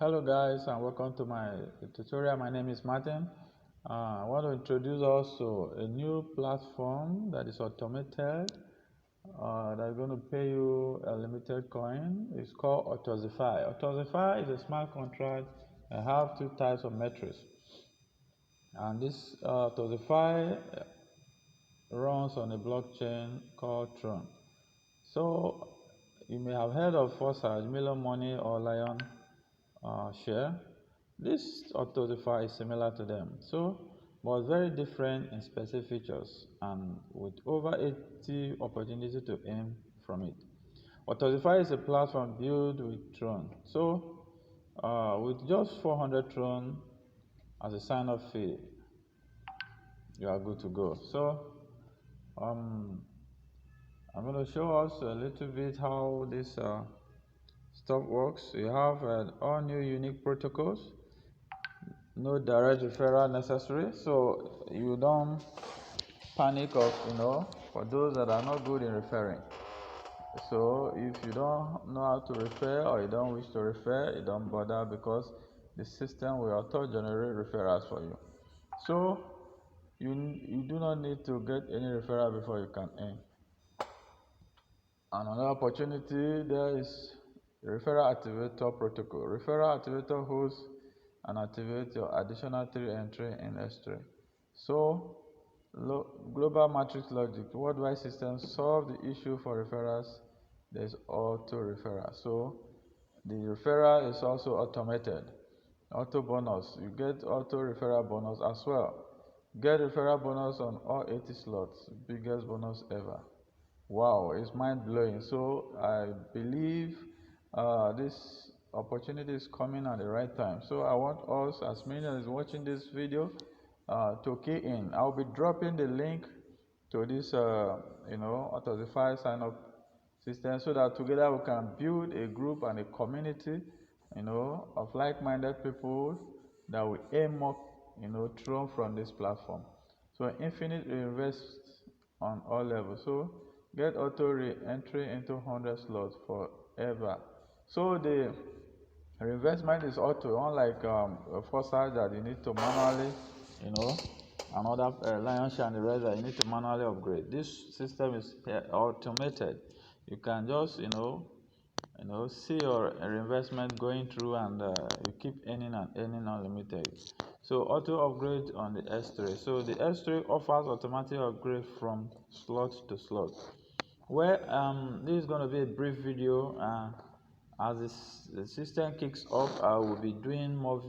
Hello guys, and welcome to my tutorial. My name is Martin. I want to introduce also a new platform that is automated that's going to pay you a limited coin. It's called Autoxify. Autoxify is a smart contract that have two types of metrics, and this Autoxify runs on a blockchain called Tron. So you may have heard of Forsage, Million Money, or Lionshare. This Autoxify is similar to them, but very different in specific features and with over 80 opportunities to earn from it. Autoxify is a platform built with Tron. With just 400 Tron as a sign-up fee, you are good to go. I'm going to show us a little bit how this stuff works. You have all new unique protocols. No direct referral necessary, so you don't panic of for those that are not good in referring. So if you don't know how to refer or you don't wish to refer, you don't bother, because the system will auto generate referrals for you. So you do not need to get any referral before you can earn. Another opportunity there is referral activator protocol. Referral activator holds and activate your additional 3 entry in S3. So global matrix logic, worldwide systems solve the issue for referrals. There's auto referral. So the referral is also automated. Auto bonus, you get auto referral bonus as well. Get referral bonus on all 80 slots, biggest bonus ever. Wow, it's mind-blowing. So I believe this opportunity is coming at the right time. So I want us, as many as watching this video, to key in. I'll be dropping the link to this Autoxify sign-up system, so that together we can build a group and a community of like-minded people that will aim more Tron from this platform. So Infinite will invest on all levels. So get auto re-entry into 100 slots forever. So the reinvestment is auto, unlike Forsage that you need to manually, another lionshare and the rest that you need to manually upgrade. This system is automated. You can just see your reinvestment going through, and you keep earning and earning unlimited. So auto upgrade on the S3. So the S3 offers automatic upgrade from slot to slot. This is going to be a brief video. As the system kicks off, I will be doing more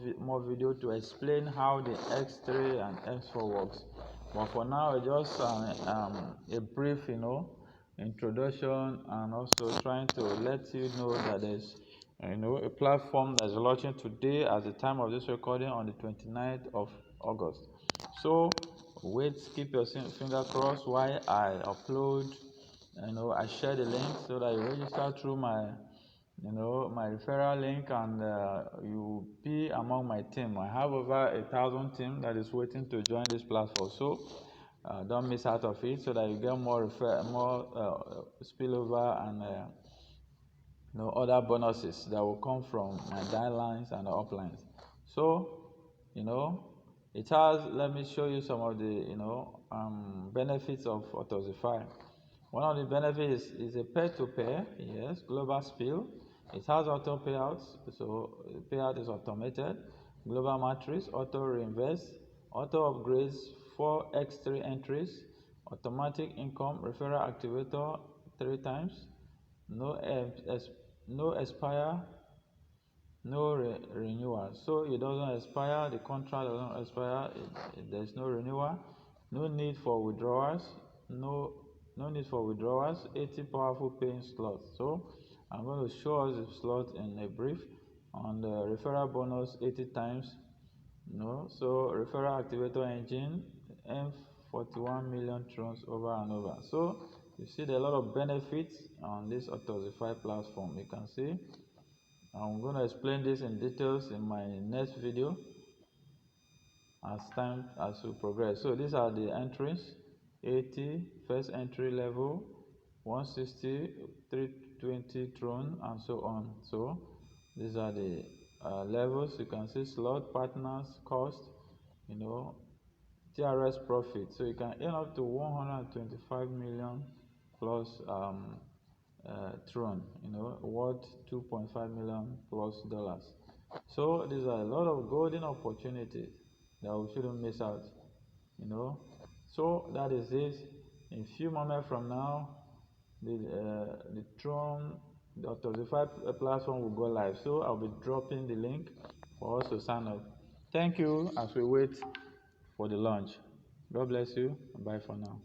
video to explain how the X3 and X4 works. But for now, just a brief, introduction, and also trying to let you know that there's a platform that's launching today at the time of this recording on the 29th of August. So wait, keep your finger crossed while I upload. I share the link so that you register through my my referral link, and you will be among my team. I have over 1,000 team that is waiting to join this platform. So don't miss out of it, so that you get more spillover and other bonuses that will come from my downlines and the uplines. So it has, let me show you some of the benefits of Autoxify. One of the benefits is a peer-to-peer, yes, global spill. It has auto payouts, so payout is automated. Global matrix, auto reinvest, auto upgrades, 4x3 entries, automatic income, referral activator 3 times, no expire, no renewal. So it doesn't expire, the contract doesn't expire, there's no renewal, no need for withdrawals, no need for withdrawals, 80 powerful paying slots. So I'm going to show us the slot in a brief. On the referral bonus 80 times, so referral activator engine, M41 million trons over and over. So you see there are a lot of benefits on this Autoxify platform. You can see I'm going to explain this in details in my next video as we progress. So these are the entries: 80 first entry level, 160, 320 Tron, and so on. So these are the levels. You can see slot partners cost, TRS profit. So you can earn up to 125 million plus Tron, worth 2.5 million plus dollars. So these are a lot of golden opportunities that we shouldn't miss out. So that is it. In a few moments from now, the Tron, the Autoxify platform will go live. So I'll be dropping the link for us to sign up. Thank you as we wait for the launch. God bless you. Bye for now.